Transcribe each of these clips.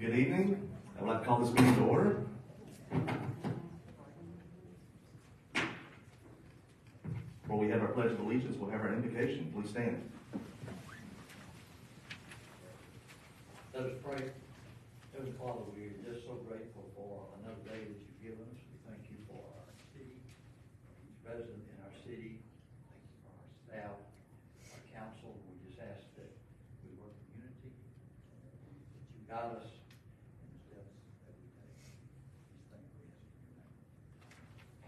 Good evening. I would like to call this meeting to order. Before we have our Pledge of Allegiance, we'll have our invocation. Please stand. Let us pray. Heavenly Father, we are just so grateful for another day that you've given us. We thank you for our city, each resident in our city. Thank you for our staff, our council. We just ask that we work in unity, that you guide us in the steps that we take. These things we ask in your name.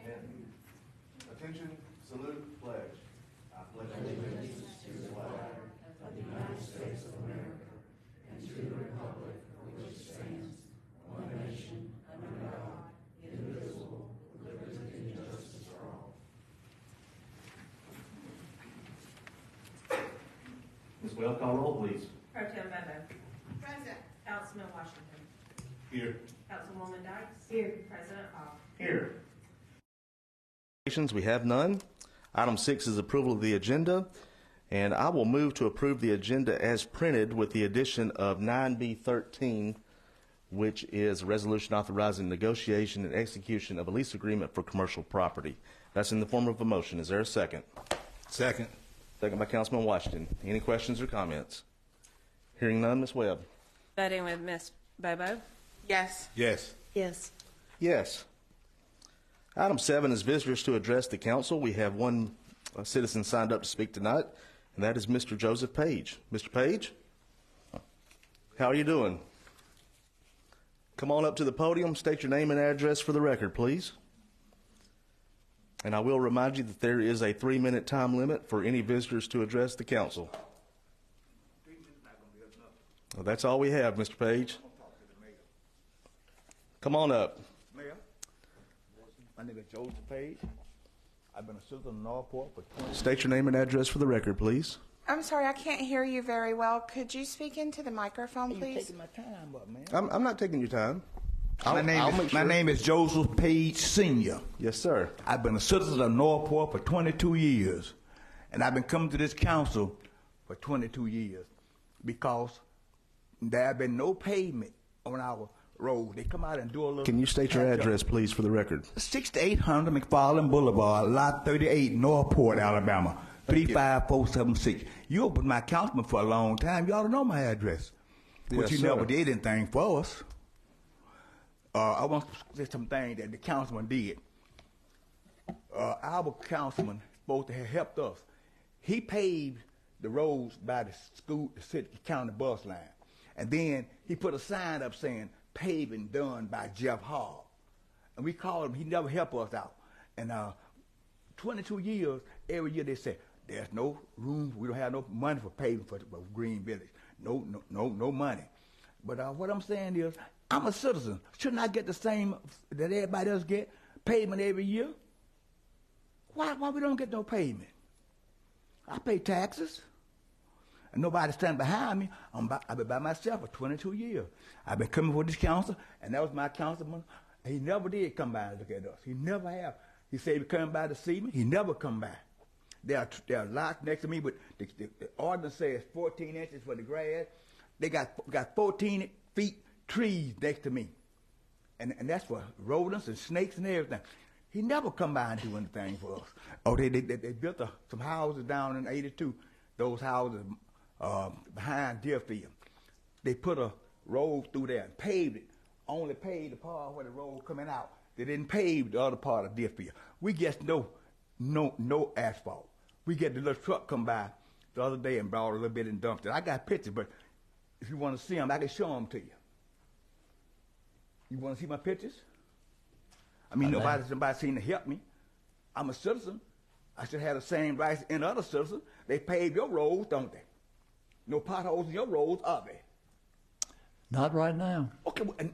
And attention, salute, pledge. I pledge allegiance to the flag of the United States of America and to the republic for which it stands, one nation, under God, indivisible, with liberty and justice for all. Ms. Well, call roll, please. Pro Tem Bebo. Present. Councilman Washington. Here. Councilwoman Dykes. Here. President Hall. Here. We have none. Item 6 is approval of the agenda, and I will move to approve the agenda as printed with the addition of 9B13, which is a resolution authorizing negotiation and execution of a lease agreement for commercial property. That's in the form of a motion. Is there a second? Second. Second by Councilman Washington. Any questions or comments? Hearing none, Ms. Webb. Voting with Ms. Bobo. Yes. Yes. Yes. Yes. Item 7 is visitors to address the council. We have one citizen signed up to speak tonight, and that is Mr. Joseph Page. Mr. Page, how are you doing? Come on up to the podium, state your name and address for the record, please. And I will remind you that there is a 3-minute time limit for any visitors to address the council. Well, that's all we have, Mr. Page. Come on up. Mayor, my name is Joseph Page. I've been a citizen of Northport for 20 years. State your name and address for the record, please. I'm sorry, I can't hear you very well. Could you speak into the microphone, You're please? taking my time up, man. I'm not taking your time. My name is Joseph Page Sr. Yes, sir. I've been a citizen of Northport for 22 years, and I've been coming to this council for 22 years because there have been no pavement on our road. They come out and do a little... Can you state your address, please, for the record? 6800 McFarland Boulevard, Lot 38, Northport, Alabama, 35476. You've been my councilman for a long time. You ought to know my address. But Yes, you sir. never did anything for us. I want to say some things that the councilman did. Our councilman supposed to have helped us. He paved the roads by the school, the city county bus line. And then he put a sign up saying, paving done by Jeff Hall. And we called him, he never helped us out. And 22 years, every year they say, there's no room, we don't have no money for paving for Green Village. No money. But what I'm saying is, I'm a citizen. Shouldn't I get the same that everybody else get? Pavement every year? Why we don't get no pavement? I pay taxes. And nobody standing behind me. I've been by myself for 22 years. I've been coming for this council, and that was my councilman. He never did come by and look at us. He never have. He said he would come by to see me. He never come by. There are lots next to me, but the ordinance says 14 inches for the grass. They got 14 feet trees next to me. And that's for rodents and snakes and everything. He never come by and do anything for us. Oh, they built some houses down in 82. Those houses behind Deerfield. They put a road through there and paved it. Only paved the part where the road coming out. They didn't pave the other part of Deerfield. We get no asphalt. We get the little truck come by the other day and brought a little bit and dumped it. I got pictures, but if you want to see them, I can show them to you. You want to see my pictures? I mean, somebody seen to help me. I'm a citizen. I should have the same rights in other citizens. They pave your roads, don't they? No potholes in your roads, are they? Not right now. Okay, well, and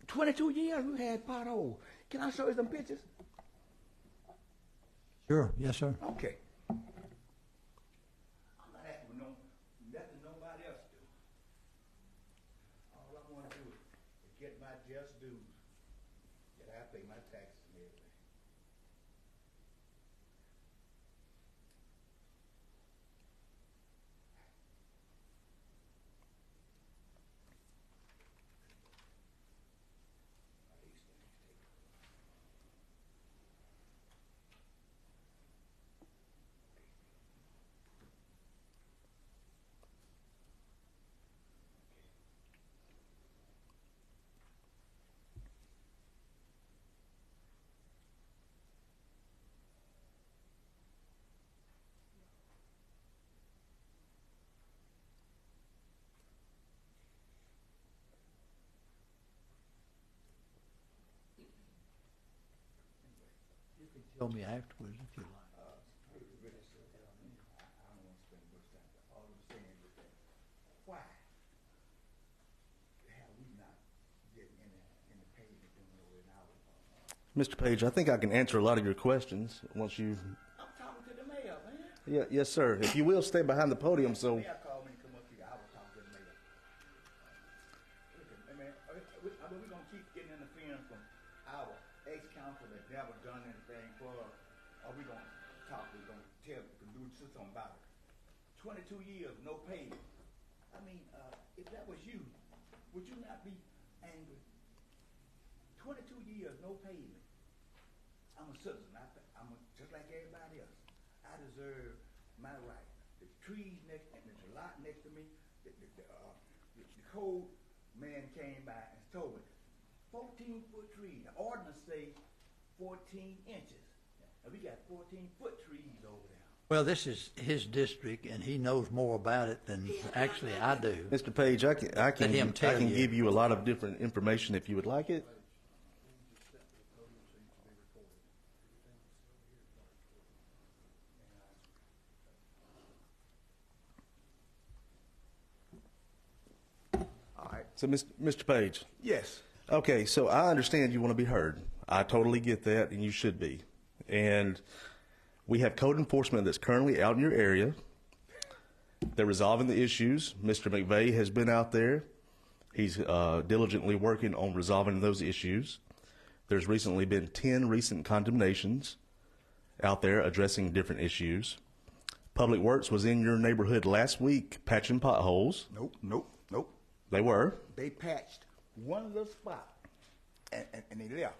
22 years we had potholes. Can I show you some pictures? Sure, yes, sir. Okay. I'm not asking for nothing nobody else do. All I want to do is get my just dues. That I pay my taxes and everything. Tell me afterwards if you like. Why have we not getting in the payment doing over an hour? Mr. Page, I think I can answer a lot of your questions once you. I'm talking to the mayor, man. Yeah, yes, sir. If you will stay behind the podium, so. Mayor called me to come up here. I was talking to the mayor. Listen, man, we're gonna keep getting interference from our ex-council that never done anything for us. Or we gonna talk, we gonna tell, we can do something about it. 22 years, no payment. I mean, if that was you, would you not be angry? 22 years, no payment. I'm a citizen. Just like everybody else. I deserve my right. The trees next, and there's a lot next to me. The code man came by and told me, 14-foot trees. The ordinance say 14 inches. And we got 14-foot trees over there. Well, this is his district, and he knows more about it than actually I do. Mr. Page, I Let him tell you. give you a lot of different information if you would like it. All right. So, Mr. Page, Yes. okay, so I understand you want to be heard. I totally get that, and you should be. And we have code enforcement that's currently out in your area. They're resolving the issues. Mr. McVeigh has been out there. He's diligently working on resolving those issues. There's recently been 10 recent condemnations out there addressing different issues. Public Works was in your neighborhood last week patching potholes. Nope. They were. They patched one little spot, and they left.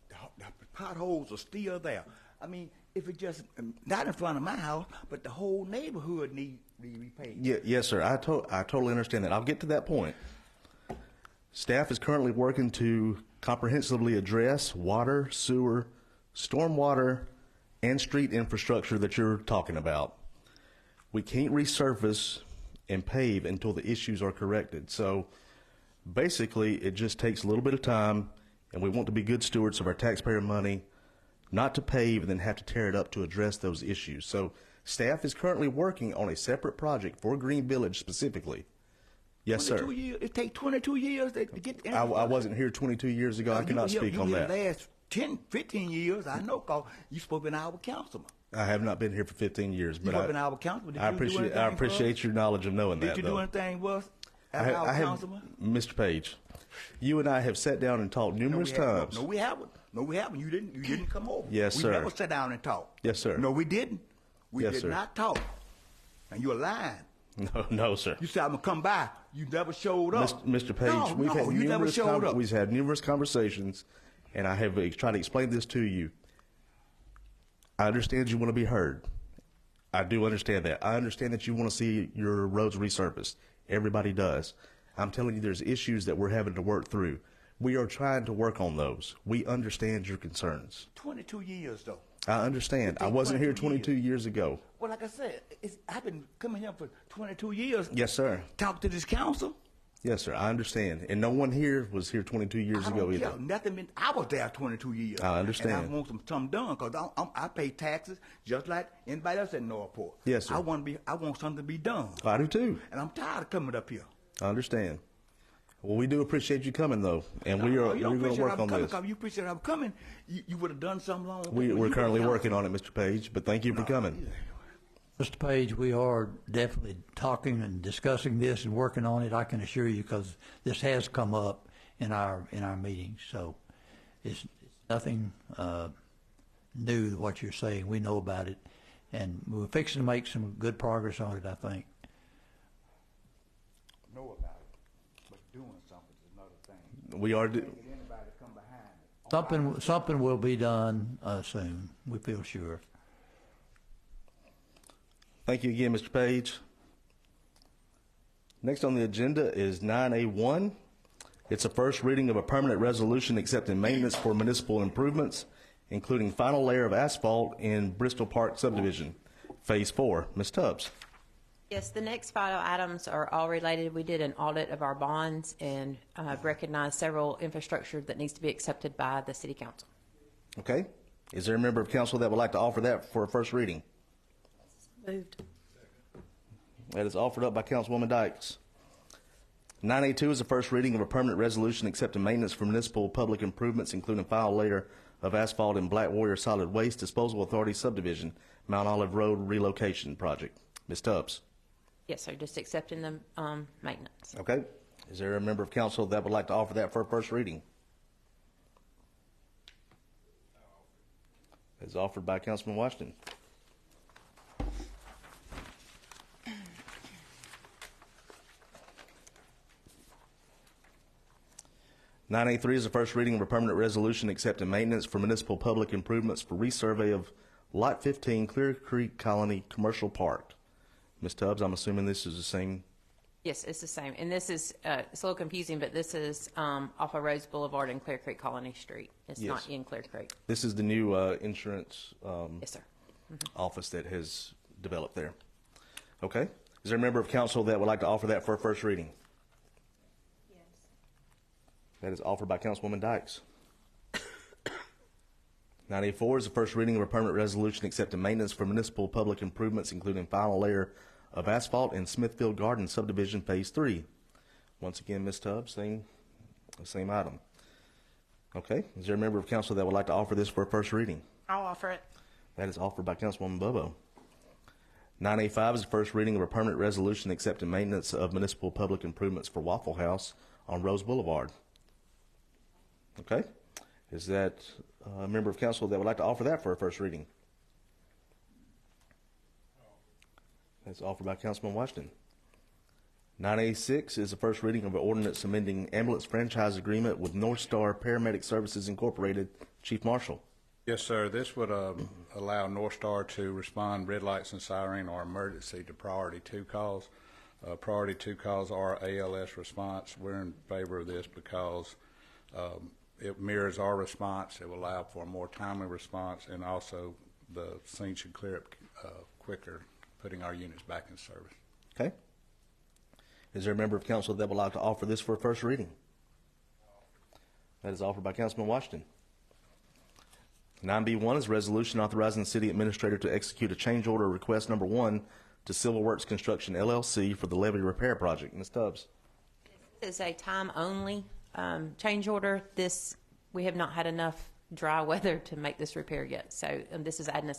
The potholes are still there. I mean, if it just, not in front of my house, but the whole neighborhood need to be repaved. Yes, sir. I totally understand that. I'll get to that point. Staff is currently working to comprehensively address water, sewer, stormwater, and street infrastructure that you're talking about. We can't resurface and pave until the issues are corrected. So basically, it just takes a little bit of time, and we want to be good stewards of our taxpayer money, not to pave and then have to tear it up to address those issues. So staff is currently working on a separate project for Green Village specifically. Yes, sir. 22 years. It takes 22 years to get. I wasn't here 22 years ago. I cannot speak on that. You last 10, 15 years, I know, because you supposed to be our councilman. I have not been here for 15 years, You but supposed to be our councilman. Did I you do appreciate anything for us? your knowledge of knowing that. Did you do though. anything with us as I our have, councilman? Mr. Page, you and I have sat down and talked numerous times. No, we haven't. No, we haven't. You didn't come over. Yes, we sir. never sat down and talked. Yes, sir. No, we didn't. We Yes, did sir. not talk. And you're lying. No, sir. You said I'm gonna come by. You never showed up. Mr. Page, you never showed up. we've had numerous conversations, and I have tried to explain this to you. I understand you want to be heard. I do understand that. I understand that you want to see your roads resurfaced. Everybody does. I'm telling you, there's issues that we're having to work through. We are trying to work on those. We understand your concerns. 22 years though. I understand. I wasn't here 22 years ago. Well, like I said, I've been coming here for 22 years. Yes, sir. Talk to this council. Yes, sir. I understand. And no one here was here 22 years I ago don't either. care. Nothing been. I was there 22 years. I understand. And I want something done because I pay taxes just like anybody else in Northport. Yes, sir. I want something to be done. I do too. And I'm tired of coming up here. I understand. Well, we do appreciate you coming though, and we're going to work on this. You appreciate I'm coming. You would have done something long ago. We're currently working on it, Mr. Page. But thank you for coming. Mr. Page, we are definitely talking and discussing this and working on it, I can assure you, because this has come up in our meetings. So it's nothing new what you're saying. We know about it, and we're fixing to make some good progress on it, I think. Know about it, but doing something is another thing. We are. Can't get anybody to come behind it. Something will be done soon. We feel sure. Thank you again, Mr. Page. Next on the agenda is 9A1. It's a first reading of a permanent resolution accepting maintenance for municipal improvements, including final layer of asphalt in Bristol Park subdivision, Phase 4. Ms. Tubbs. Yes, the next final items are all related. We did an audit of our bonds and recognized several infrastructure that needs to be accepted by the City Council. Okay. Is there a member of council that would like to offer that for a first reading? Moved. That is offered up by Councilwoman Dykes. 9A2 is the first reading of a permanent resolution accepting maintenance for municipal public improvements, including final layer of asphalt in Black Warrior Solid Waste Disposal Authority subdivision, Mount Olive Road relocation project. Ms. Tubbs. Yes, sir, just accepting the maintenance. Okay. Is there a member of council that would like to offer that for a first reading? It's offered by Councilman Washington. Nine A3 is the first reading of a permanent resolution accepting maintenance for municipal public improvements for resurvey of Lot 15 Clear Creek Colony Commercial Park. Ms. Tubbs, I'm assuming this is the same. Yes, it's the same. And this is, it's a little confusing, but this is off of Rose Boulevard and Clear Creek Colony Street. It's not in Clear Creek. This is the new insurance Yes, sir. office that has developed there. Okay. Is there a member of council that would like to offer that for a first reading? Yes. That is offered by Councilwoman Dykes. 9A4 is the first reading of a permanent resolution accepting maintenance for municipal public improvements, including final layer of asphalt in Smithfield Garden subdivision phase 3. Once again, Ms. Tubbs, same item. Okay. Is there a member of council that would like to offer this for a first reading? I'll offer it. That is offered by Councilwoman Bobo. 9A5 is the first reading of a permanent resolution accepting maintenance of municipal public improvements for Waffle House on Rose Boulevard. Okay. Is that a member of council that would like to offer that for a first reading? That's offered by Councilman Washington. 9A6 is the first reading of an ordinance amending ambulance franchise agreement with North Star Paramedic Services Incorporated. Chief Marshal. Yes, sir. This would allow North Star to respond red lights and siren or emergency to priority 2 calls. Priority 2 calls are ALS response. We're in favor of this because it mirrors our response. It will allow for a more timely response, and also the scene should clear up quicker, putting our units back in service. Okay. Is there a member of council that would like to offer this for a first reading? That is offered by Councilman Washington. 9B1 is a resolution authorizing the city administrator to execute a change order request number 1 to Civil Works Construction LLC for the levee repair project. Ms. Tubbs. This is a time-only change order. We have not had enough dry weather to make this repair yet. So this is adding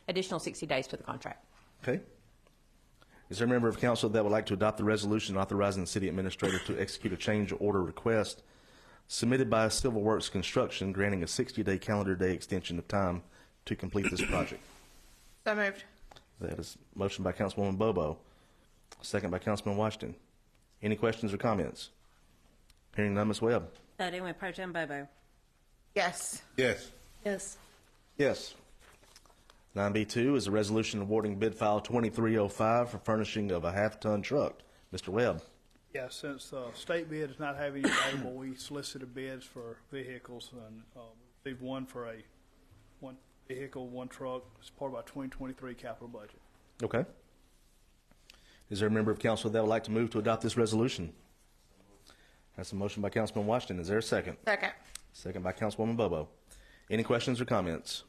additional 60 days to the contract. Okay. Is there a member of council that would like to adopt the resolution authorizing the city administrator to execute a change order request submitted by Civil Works Construction granting a 60-day calendar day extension of time to complete this project? So moved. That is motion by Councilwoman Bobo, second by Councilman Washington. Any questions or comments? Hearing none, Ms. Webb. Voting with Pro Tem Bobo. Yes. Yes. Yes. Yes. 9B2 is a resolution awarding bid file 2305 for furnishing of a half-ton truck. Mr. Webb. Yeah, since state bid is not having it available, we solicited bids for vehicles and received one vehicle, one truck as part of our 2023 capital budget. Okay. Is there a member of council that would like to move to adopt this resolution? That's a motion by Councilman Washington. Is there a second? Second. Second by Councilwoman Bobo. Any questions or comments?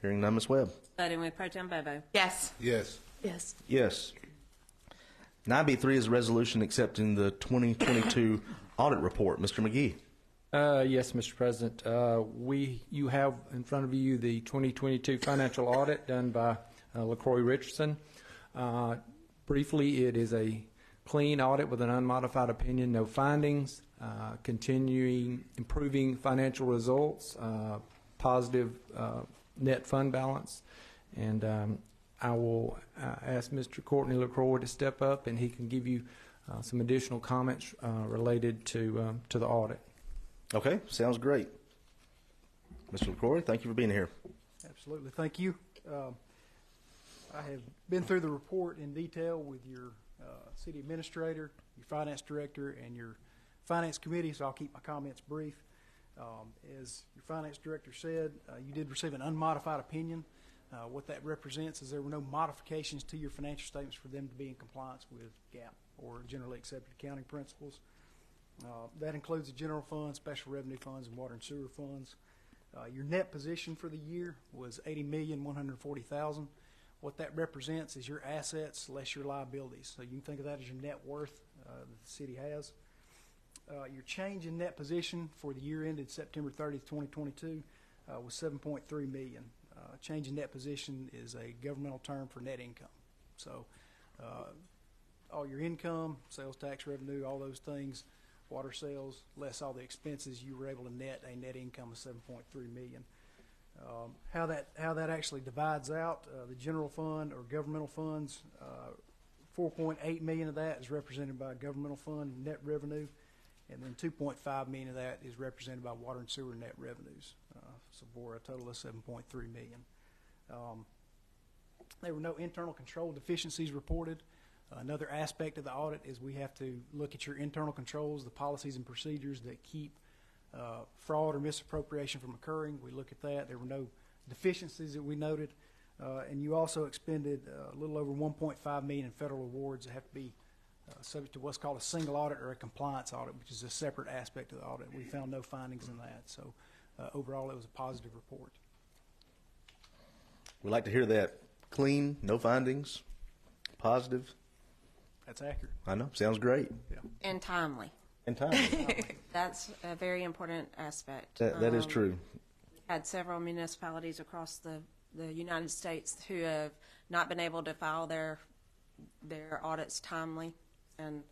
Hearing none, Ms. Webb. Voting with Pro Tem Bobo. Yes. Yes. Yes. Yes. 9B3 is a resolution accepting the 2022 audit report. Mr. McGee. Yes, Mr. President. You have in front of you the 2022 financial audit done by LaCroix Richardson. Briefly, it is a clean audit with an unmodified opinion, no findings, continuing improving financial results, positive net fund balance, and I will ask Mr. Courtney LaCroix to step up, and he can give you some additional comments related to the audit. Okay, sounds great. Mr. LaCroix, thank you for being here. Absolutely. Thank you. I have been through the report in detail with your city administrator, your finance director, and your finance committee, so I'll keep my comments brief. As your finance director said, you did receive an unmodified opinion. What that represents is there were no modifications to your financial statements for them to be in compliance with GAAP or generally accepted accounting principles. That includes the general fund, special revenue funds, and water and sewer funds. Your net position for the year was $80,140,000. What that represents is your assets less your liabilities. So you can think of that as your net worth that the city has. Your change in net position for the year ended September 30th, 2022 was $7.3 million. Change in net position is a governmental term for net income. So all your income, sales tax revenue, all those things, water sales, less all the expenses, you were able to net a net income of $7.3 million. How that actually divides out, the general fund or governmental funds, $4.8 million of that is represented by governmental fund net revenue, and then $2.5 million of that is represented by water and sewer net revenues. So for a total of $7.3 million. There were no internal control deficiencies reported. Another aspect of the audit is we have to look at your internal controls, the policies and procedures that keep fraud or misappropriation from occurring. We look at that. There were no deficiencies that we noted. And you also expended a little over $1.5 million in federal awards that have to be subject to what's called a single audit or a compliance audit, which is a separate aspect of the audit. We found no findings in that. So overall, it was a positive report. We like to hear that. Clean, no findings, positive. That's accurate. I know. Sounds great. Yeah. And timely. And timely. That's a very important aspect. That is true. Had several municipalities across the United States who have not been able to file their audits timely, and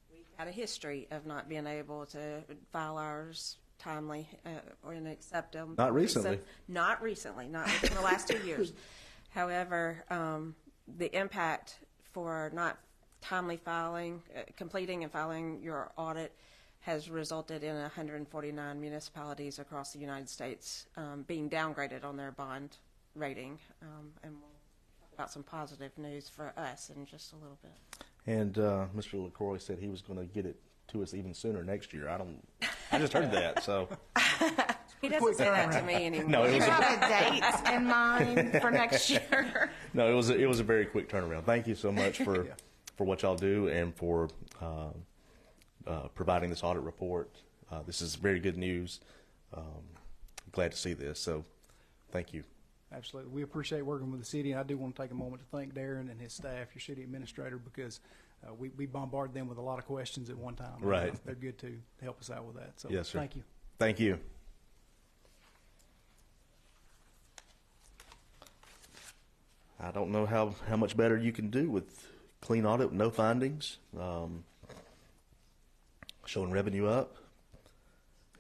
we've had a history of not being able to file ours timely or accept them. Not recently. Not recently, not within the last 2 years. However, the impact for not timely filing, completing and filing your audit has resulted in 149 municipalities across the United States being downgraded on their bond rating. And we'll talk about some positive news for us in just a little bit. And Mr. LaCroix said he was going to get it to us even sooner next year. I just heard that, so. He doesn't say that to me anymore. No, it You was have a date in mind for next year? No, it was a very quick turnaround. Thank you so much for what y'all do and for providing this audit report. This is very good news. Glad to see this. So, thank you. Absolutely. We appreciate working with the city, and I do want to take a moment to thank Darren and his staff, your city administrator, because we bombard them with a lot of questions at one time. Right. They're good to help us out with that. So Yes, sir. Thank you. Thank you. I don't know how much better you can do with clean audit, no findings, showing revenue up.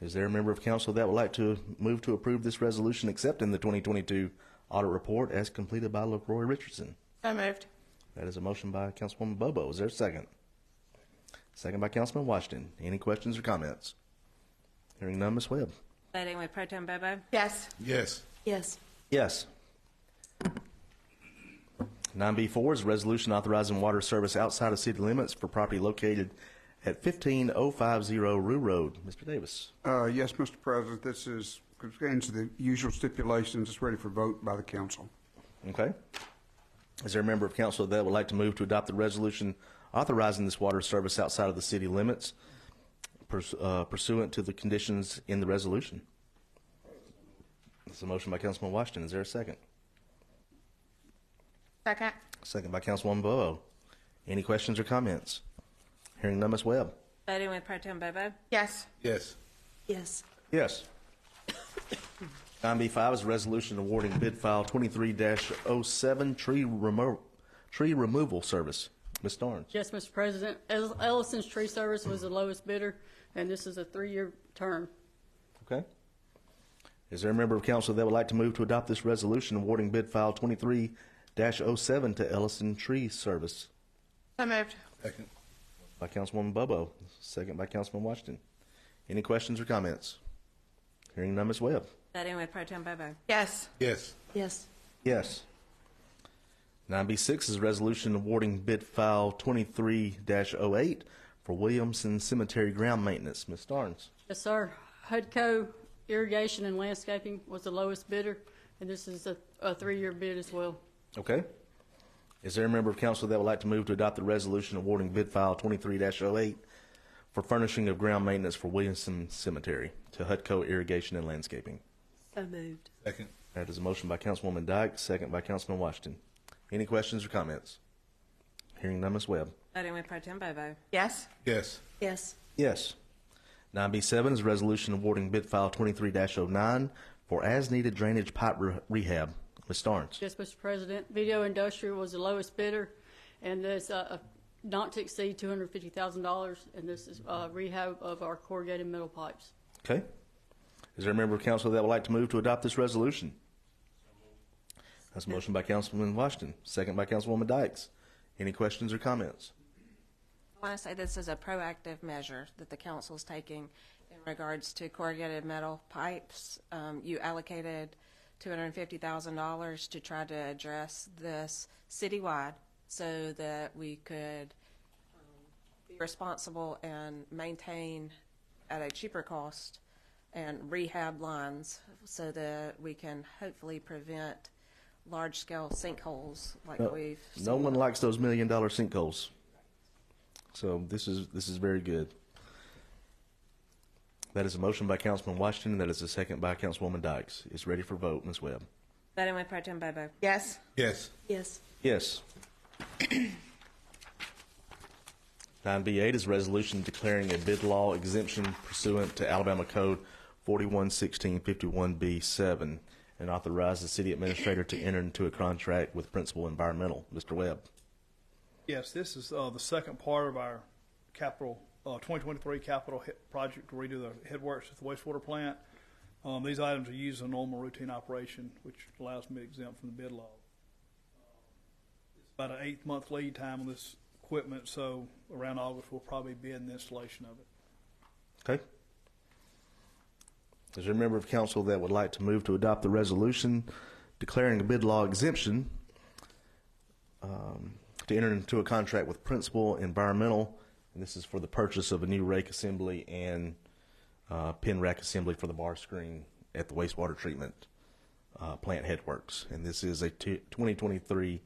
Is there a member of council that would like to move to approve this resolution accepting the 2022 audit report as completed by LaCroix Richardson? So moved. That is a motion by Councilwoman Bobo. Is there a second? Second by Councilman Washington. Any questions or comments? Hearing none, Ms. Webb. Voting with Pro Tem Bobo? Yes. Yes. Yes. Yes. 9B4 is a resolution authorizing water service outside of city limits for property located at 15050 Rue Road. Mr. Davis. Yes, Mr. President, this is contains the usual stipulations. It's ready for vote by the council. Okay. Is there a member of council that would like to move to adopt the resolution authorizing this water service outside of the city limits pursuant to the conditions in the resolution? That's a motion by Councilman Washington. Is there a second? Second. Second by Councilwoman Bobo. Any questions or comments? Hearing none, Ms. Webb. Voting with Pro Tem Bobo? Yes. Yes. Yes. Yes. 9B5 is a resolution awarding bid file 23-07 tree removal service. Ms. Starnes. Yes, Mr. President. Ellison's Tree Service was the lowest bidder, and this is a 3-year term. Okay. Is there a member of council that would like to move to adopt this resolution awarding bid file 23-07 to Ellison Tree Service? So moved. Second. By Councilwoman Bobo. Second by Councilman Washington. Any questions or comments? Hearing none, Ms. Webb. Voting with Pro Tem Bobo? Yes. Yes. Yes. Yes. 9B6 is a resolution awarding bid file 23-08 for Williamson Cemetery ground maintenance. Ms. Starnes. Yes, sir. HUDCO Irrigation and Landscaping was the lowest bidder, and this is a 3-year bid as well. Okay. Is there a member of council that would like to move to adopt the resolution awarding bid file 23-08 for furnishing of ground maintenance for Williamson Cemetery to HUDCO Irrigation and Landscaping? So moved. Second. That is a motion by Councilwoman Dyke, second by Councilman Washington. Any questions or comments? Hearing none, Ms. Webb. Voting with Pro Tem Bobo. Yes. Yes. Yes. Yes. 9B7 is a resolution awarding bid file 23-09 for as-needed drainage pipe rehab. Ms. Starnes. Yes, Mr. President. Video Industrial was the lowest bidder, and this not to exceed $250,000, and this is rehab of our corrugated metal pipes. Okay. Is there a member of council that would like to move to adopt this resolution? That's a motion by Councilman Washington, second by Councilwoman Dykes. Any questions or comments? I want to say this is a proactive measure that the council is taking in regards to corrugated metal pipes. You allocated $250,000 to try to address this citywide so that we could be responsible and maintain at a cheaper cost and rehab lines so that we can hopefully prevent large-scale sinkholes like we've seen. No one likes those $1 million sinkholes. So this is very good. That is a motion by Councilman Washington. That is a second by Councilwoman Dykes. It's ready for vote. Ms. Webb. Voting with Pro Tem Bobo. Yes. Yes. Yes. Yes. 9B8 is a resolution declaring a bid law exemption pursuant to Alabama Code 411651B7 and authorize the city administrator to enter into a contract with Principal Environmental. Mr. Webb. Yes, this is the second part of our capital 2023 capital project to redo the headworks at the wastewater plant. These items are used in normal routine operation, which allows me to exempt from the bid law. It's about an 8-month lead time on this equipment, so around August we'll probably bid the installation of it. Okay. Is there a member of council that would like to move to adopt the resolution declaring a bid law exemption to enter into a contract with Principal Environmental, and this is for the purchase of a new rake assembly and pin rack assembly for the bar screen at the wastewater treatment plant headworks, and this is a 2023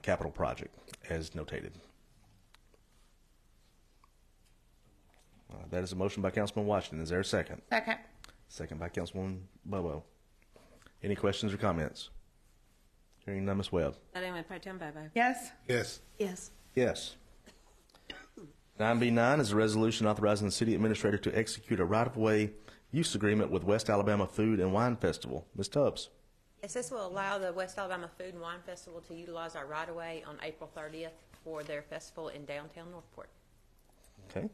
capital project as notated. That is a motion by Councilman Washington. Is there a second? Second. Second by Councilwoman Bobo. Any questions or comments? Hearing none, Ms. Webb. Voting with Pro Tem Bobo. Yes. Yes. Yes. Yes. 9B9 is a resolution authorizing the city administrator to execute a right-of-way use agreement with West Alabama Food and Wine Festival. Ms. Tubbs. Yes, this will allow the West Alabama Food and Wine Festival to utilize our right-of-way on April 30th for their festival in downtown Northport. Okay.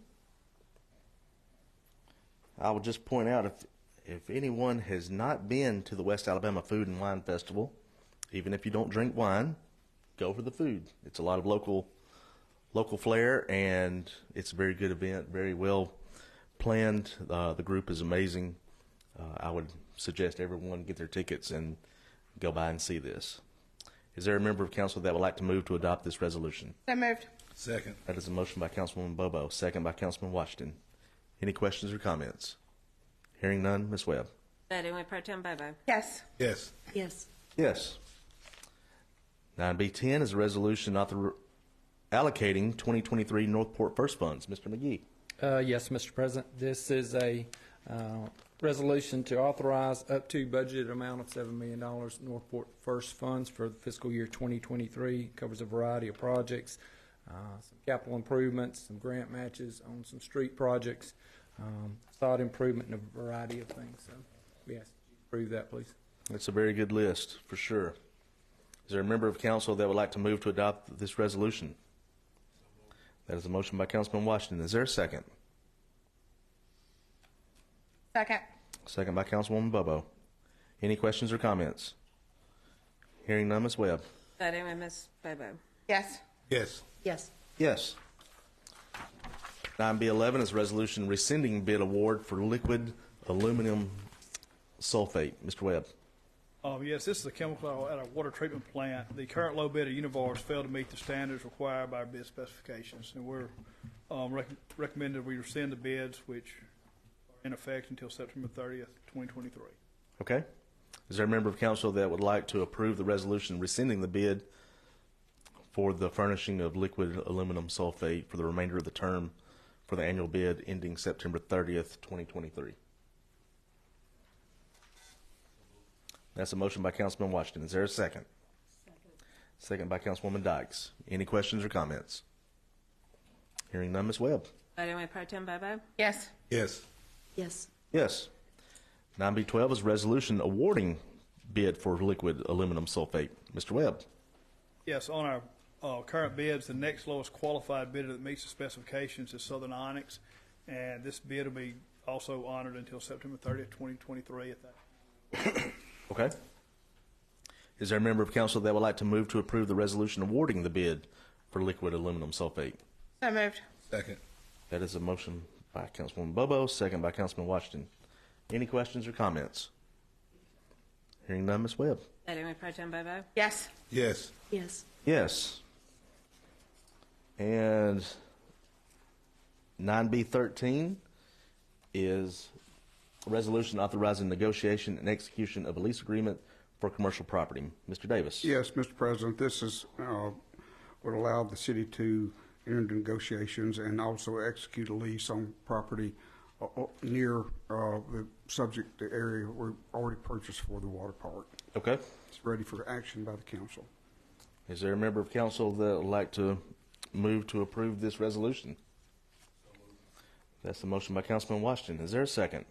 I will just point out, if anyone has not been to the West Alabama Food and Wine Festival, even if you don't drink wine, go for the food. It's a lot of local flair, and it's a very good event, very well planned. The group is amazing. I would suggest everyone get their tickets and go by and see this. Is there a member of council that would like to move to adopt this resolution? So moved. Second. That is a motion by Councilwoman Bobo, second by Councilman Washington. Any questions or comments? Hearing none, Ms. Webb. Voting with Pro Tem Bobo. Yes. Yes. Yes. Yes. 9B10 is a resolution allocating 2023 Northport First Funds. Mr. McGee. Yes, Mr. President. This is a resolution to authorize up to budgeted amount of $7 million Northport First Funds for the fiscal year 2023. Covers a variety of projects, some capital improvements, some grant matches on some street projects, sod improvement, and a variety of things. So we ask you to approve that, please. It's a very good list, for sure. Is there a member of council that would like to move to adopt this resolution? That is a motion by Councilman Washington. Is there a second? Second. Second by Councilwoman Bobo. Any questions or comments? Hearing none, Ms. Webb. Voting with Ms. Bobo. Yes. Yes. Yes. Yes. 9B11 is a resolution rescinding bid award for liquid aluminum sulfate. Mr. Webb. Yes, this is a chemical at a water treatment plant. The current low bidder, Univars, failed to meet the standards required by our bid specifications, and we're recommended we rescind the bids, which are in effect until September 30th, 2023. Okay. Is there a member of council that would like to approve the resolution rescinding the bid for the furnishing of liquid aluminum sulfate for the remainder of the term for the annual bid ending September 30th, 2023? That's a motion by Councilman Washington. Is there a second? Second by Councilwoman Dykes. Any questions or comments? Hearing none, Ms. Webb. Voting with Pro Tem Bobo? Yes. Yes. Yes. Yes. 9B12 is resolution awarding bid for liquid aluminum sulfate. Mr. Webb. Yes, on our current bids, the next lowest qualified bidder that meets the specifications is Southern Onyx, and this bid will be also honored until September 30th, 2023 at that. Okay. Is there a member of council that would like to move to approve the resolution awarding the bid for liquid aluminum sulfate? So moved. Second. That is a motion by Councilwoman Bobo, second by Councilman Washington. Any questions or comments? Hearing none, Ms. Webb. Voting with Pro Tem Bobo? Yes. Yes. Yes. Yes. And 9B13 is a resolution authorizing negotiation and execution of a lease agreement for commercial property. Mr. Davis. Yes, Mr. President, this is, would allow the city to enter into negotiations and also execute a lease on property near the subject area we already purchased for the water park. Okay. It's ready for action by the council. Is there a member of council that would like to move to approve this resolution? That's the motion by Councilman Washington. Is there a second?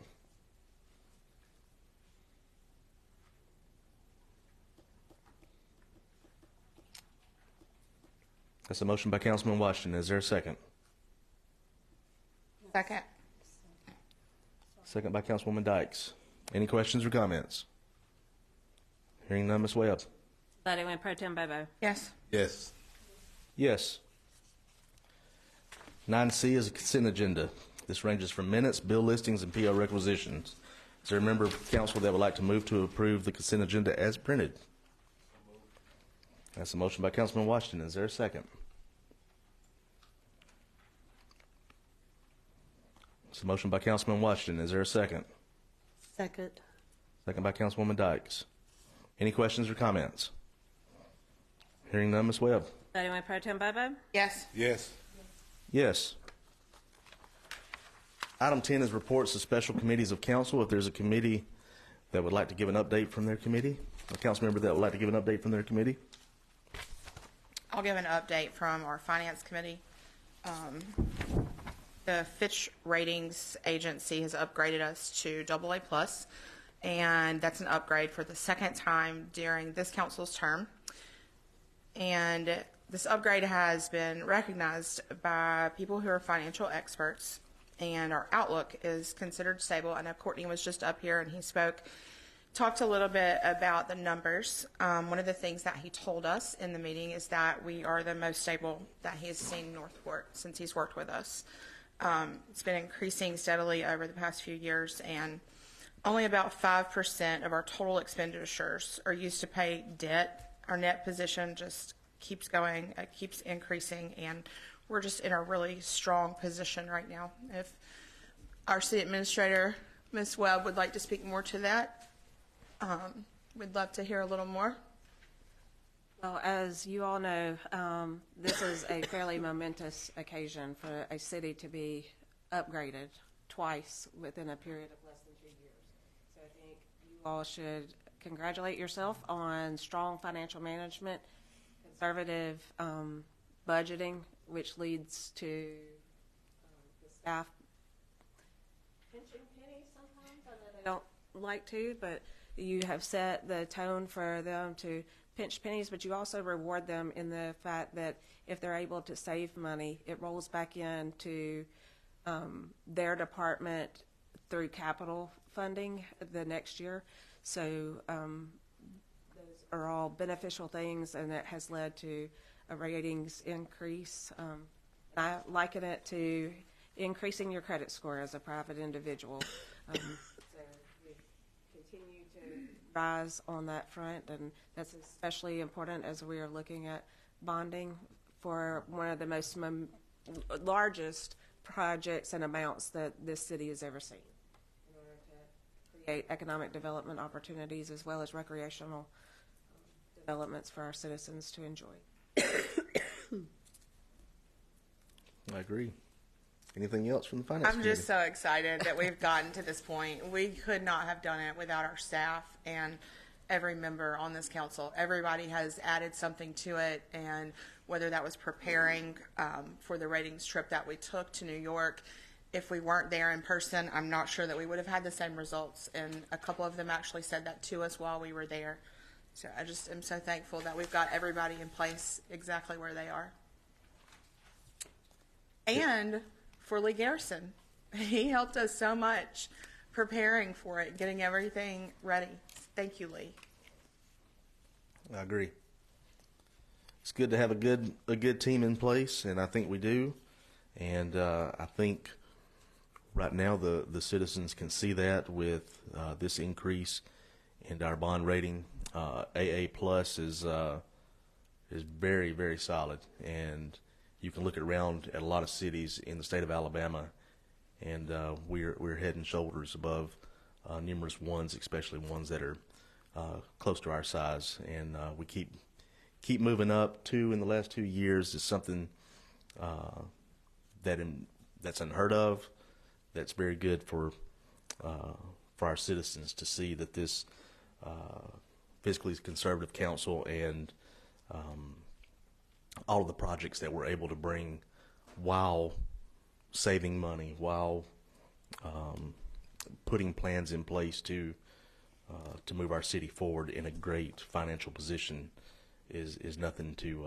That's a motion by Councilman Washington. Is there a second? Second. Second by Councilwoman Dykes. Any questions or comments? Hearing none, Ms. Webb. Voting with Pro Tem Bobo? Yes. Yes. Yes. 9C is a consent agenda. This ranges from minutes, bill listings, and PO requisitions. Is there a member of council that would like to move to approve the consent agenda as printed? That's a motion by Councilman Washington. Is there a second? It's a motion by Councilman Washington. Is there a second? Second. Second by Councilwoman Dykes. Any questions or comments? Hearing none, Ms. Webb. Voting with Pro Tem Bobo? Yes. Yes. Yes. Item 10 is reports of special committees of council. If there's a committee that would like to give an update from their committee, a council member that would like to give an update from their committee. I'll give an update from our finance committee. The Fitch Ratings Agency has upgraded us to AA+, and that's an upgrade for the second time during this council's term. And this upgrade has been recognized by people who are financial experts, and our outlook is considered stable. I know Courtney was just up here and he talked a little bit about the numbers. One of the things that he told us in the meeting is that we are the most stable that he has seen in Northport since he's worked with us. It's been increasing steadily over the past few years, and only about 5% of our total expenditures are used to pay debt. Our net position just keeps going, it keeps increasing, and we're just in a really strong position right now. If our city administrator, Ms. Webb, would like to speak more to that, we'd love to hear a little more. Well, as you all know, this is a fairly momentous occasion for a city to be upgraded twice within a period of less than 2 years. So I think you all should congratulate yourself on strong financial management, conservative budgeting, which leads to the staff pinching pennies sometimes. I know they don't like to, but you have set the tone for them to pinch pennies, but you also reward them in the fact that if they're able to save money, it rolls back into their department through capital funding the next year. So those are all beneficial things, and that has led to a ratings increase. I liken it to increasing your credit score as a private individual. So we continue to rise on that front, and that's especially important as we are looking at bonding for one of the most largest projects and amounts that this city has ever seen in order to create economic development opportunities as well as recreational developments for our citizens to enjoy. I agree. Anything else from the finance I'm committee? just so excited that we've gotten to this point. We could not have done it without our staff and every member on this council. Everybody has added something to it, and whether that was preparing for the ratings trip that we took to New York, if we weren't there in person, I'm not sure that we would have had the same results. And a couple of them actually said that to us while we were there. So I just am so thankful that we've got everybody in place exactly where they are. And for Lee Garrison, he helped us so much preparing for it, getting everything ready. Thank you, Lee. I agree. It's good to have a good team in place, and I think we do. And I think right now the citizens can see that with this increase in our bond rating. AA plus is very, very solid, and you can look around at a lot of cities in the state of Alabama, and we're head and shoulders above numerous ones, especially ones that are close to our size, and we keep moving up. In the last 2 years is something that's unheard of. That's very good for our citizens to see that this fiscally conservative council and all of the projects that we're able to bring while saving money, while putting plans in place to move our city forward in a great financial position is nothing to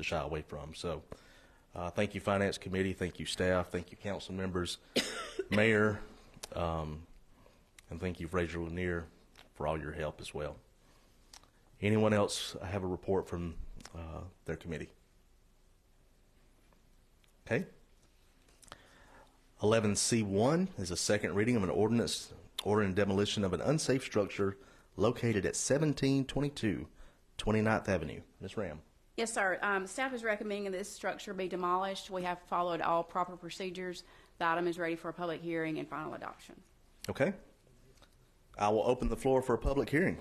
shy away from. So thank you, Finance Committee. Thank you, staff. Thank you, council members, Mayor, and thank you, Fraser Lanier, for all your help as well. Anyone else have a report from their committee? Okay. 11C1 is a second reading of an ordinance ordering demolition of an unsafe structure located at 1722 29th Avenue. Ms. Ram. Yes, sir. Staff is recommending this structure be demolished. We have followed all proper procedures. The item is ready for a public hearing and final adoption. Okay. I will open the floor for a public hearing.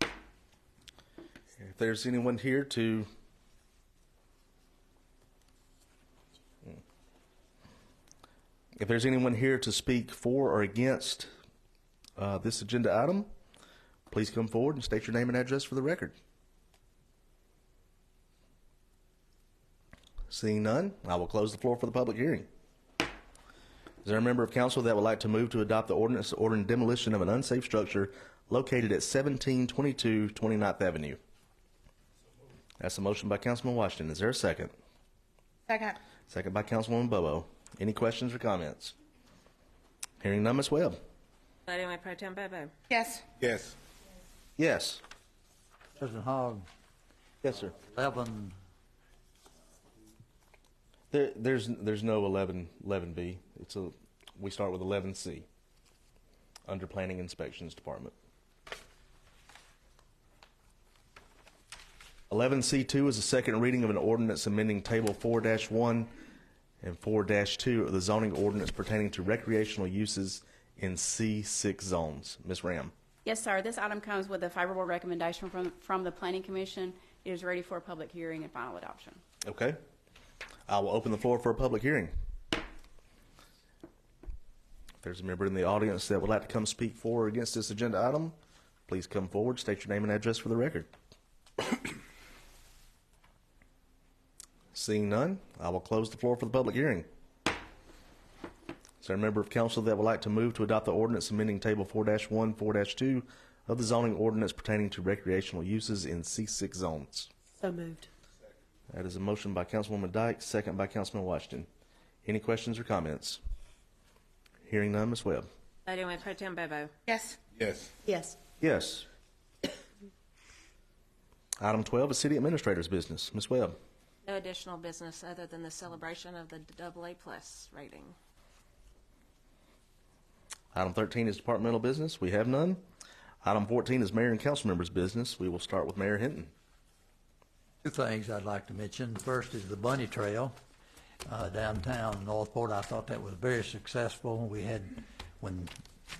If there's anyone here to speak for or against this agenda item, please come forward and state your name and address for the record. Seeing none, I will close the floor for the public hearing. Is there a member of council that would like to move to adopt the ordinance ordering demolition of an unsafe structure located at 1722 29th Avenue? That's a motion by Councilman Washington. Is there a second? Second. Second by Councilwoman Bobo. Any questions or comments? Hearing none, Ms. Webb. Lady Mayor Pro Tem Bobo. Yes. Yes. Yes. President Hogg, Yes, sir. 11, There's no 11B. We start with 11C under Planning Inspections Department. 11C2 is a second reading of an ordinance amending Table 4-1 and 4-2 of the zoning ordinance pertaining to recreational uses in C6 zones. Ms. Ram. Yes, sir. This item comes with a favorable recommendation from the Planning Commission. It is ready for a public hearing and final adoption. Okay. I will open the floor for a public hearing. If there's a member in the audience that would like to come speak for or against this agenda item, please come forward, state your name and address for the record. Seeing none, I will close the floor for the public hearing. Is there a member of council that would like to move to adopt the ordinance amending Table 4-1, 4-2 of the zoning ordinance pertaining to recreational uses in C6 zones? So moved. That is a motion by Councilwoman Dyke, second by Councilman Washington. Any questions or comments? Hearing none, Ms. Webb. Lady Mayor Pro Tem Bobo. Yes. Yes. Yes. Yes. Item 12 is City Administrator's business. Ms. Webb. No additional business other than the celebration of the AA+ rating. Item 13 is departmental business. We have none. Item 14 is mayor and council members' business. We will start with Mayor Hinton. two things I'd like to mention. First is the Bunny Trail downtown Northport. I thought that was very successful. We had, when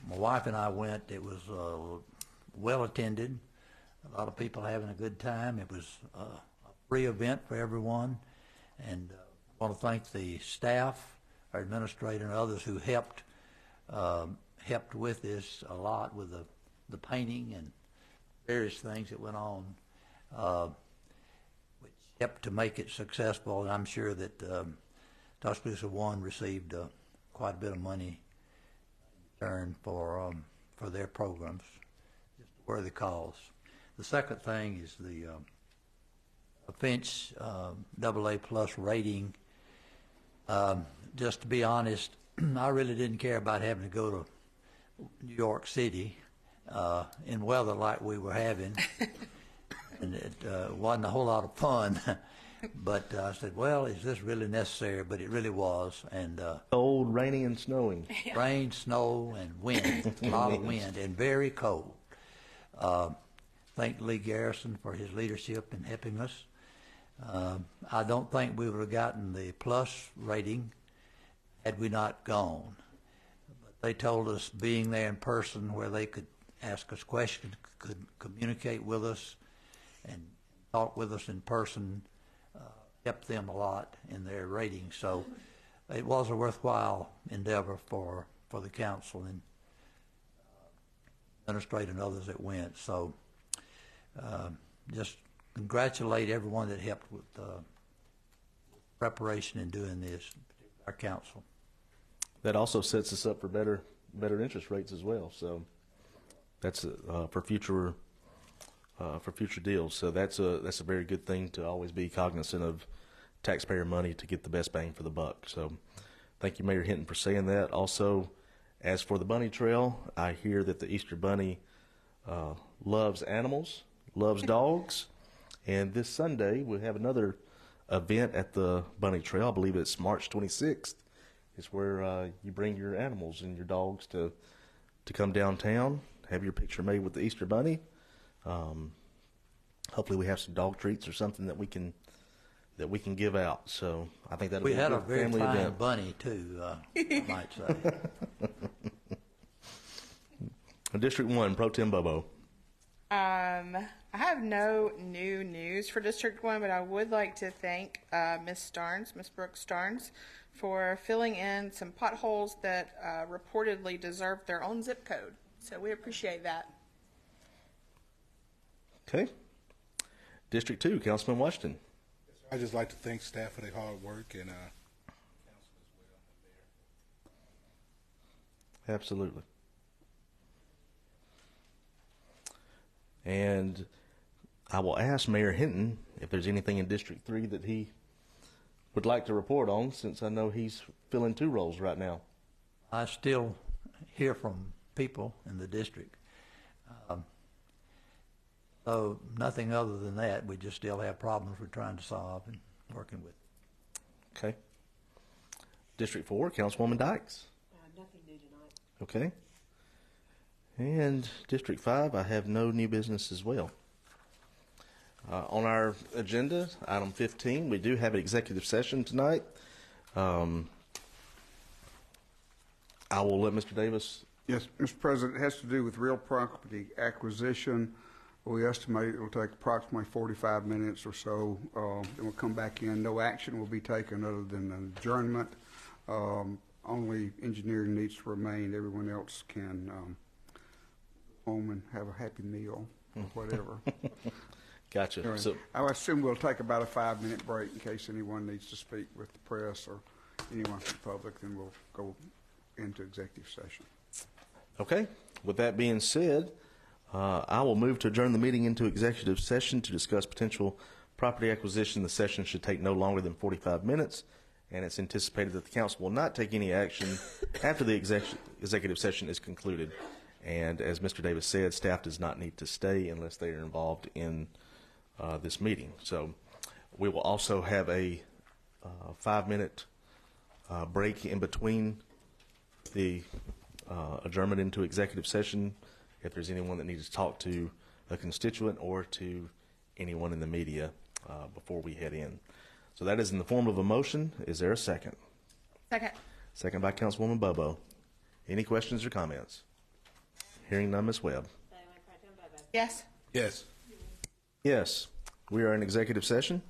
my wife and I went, it was well attended. A lot of people having a good time. It was a free event for everyone. And I want to thank the staff, our administrator, and others who helped with this a lot with the the painting and various things that went on, which helped to make it successful. And I'm sure that Tuscaloosa One received quite a bit of money in return for their programs. Just a worthy cause. The second thing is the Finch AA plus rating. Just to be honest, I really didn't care about having to go to New York City in weather like we were having, and it wasn't a whole lot of fun. But I said, well, is this really necessary? But it really was. And Cold, rainy, and snowing. rain, snow, and wind, a lot of wind, and very cold. Thank Lee Garrison for his leadership in helping us. I don't think we would have gotten the plus rating had we not gone. But they told us being there in person where they could ask us questions, could communicate with us, and talk with us in person, helped them a lot in their rating. So it was a worthwhile endeavor for the council and administrator and others that went. So just congratulate everyone that helped with preparation in doing this, our council. That also sets us up for better interest rates as well. So that's for future deals. So that's a very good thing to always be cognizant of taxpayer money to get the best bang for the buck. So thank you, Mayor Hinton, for saying that. Also, as for the bunny trail, I hear that the Easter Bunny loves animals, loves dogs, and this Sunday we'll have another event at the bunny trail. I believe it's March 26th. It's where you bring your animals and your dogs to come downtown, have your picture made with the Easter Bunny. Hopefully we have some dog treats or something that we can give out. So I think that'll be a good family event. We had a very fine bunny too, I might say. District 1, Pro Tem Bobo. I have no new news for District 1, but I would like to thank Miss Brooke Starnes, for filling in some potholes that reportedly deserve their own zip code. So we appreciate that. Okay. District 2, Councilman Washington. I'd just like to thank staff for their hard work and council as well. Absolutely. And I will ask Mayor Hinton if there's anything in District 3 that he would like to report on, since I know he's filling 2 roles right now. I still hear from people in the district. So nothing other than that. We just still have problems we're trying to solve and working with. Okay. District 4, Councilwoman Dykes. Nothing new tonight. Okay. And District 5, I have no new business as well. On our agenda, item 15, we do have an executive session tonight. I will let Mr. Davis. Yes, Mr. President, it has to do with real property acquisition. We estimate it will take approximately 45 minutes or so. Then we'll come back in. No action will be taken other than an adjournment. Only engineering needs to remain. Everyone else can home and have a happy meal or whatever. Gotcha. Anyway, So I assume we'll take about a 5-minute break in case anyone needs to speak with the press or anyone from the public. Then we'll go into executive session. Okay. With that being said, I will move to adjourn the meeting into executive session to discuss potential property acquisition. The session should take no longer than 45 minutes, and it's anticipated that the council will not take any action after the executive session is concluded. And as Mr. Davis said, staff does not need to stay unless they are involved in this meeting. So we will also have a 5-minute break in between the adjournment into executive session if there's anyone that needs to talk to a constituent or to anyone in the media before we head in. So that is in the form of a motion. Is there a second? Second. Second by Councilwoman Bobo. Any questions or comments? Hearing none, Ms. Webb. Yes. Yes. Yes. We are in executive session.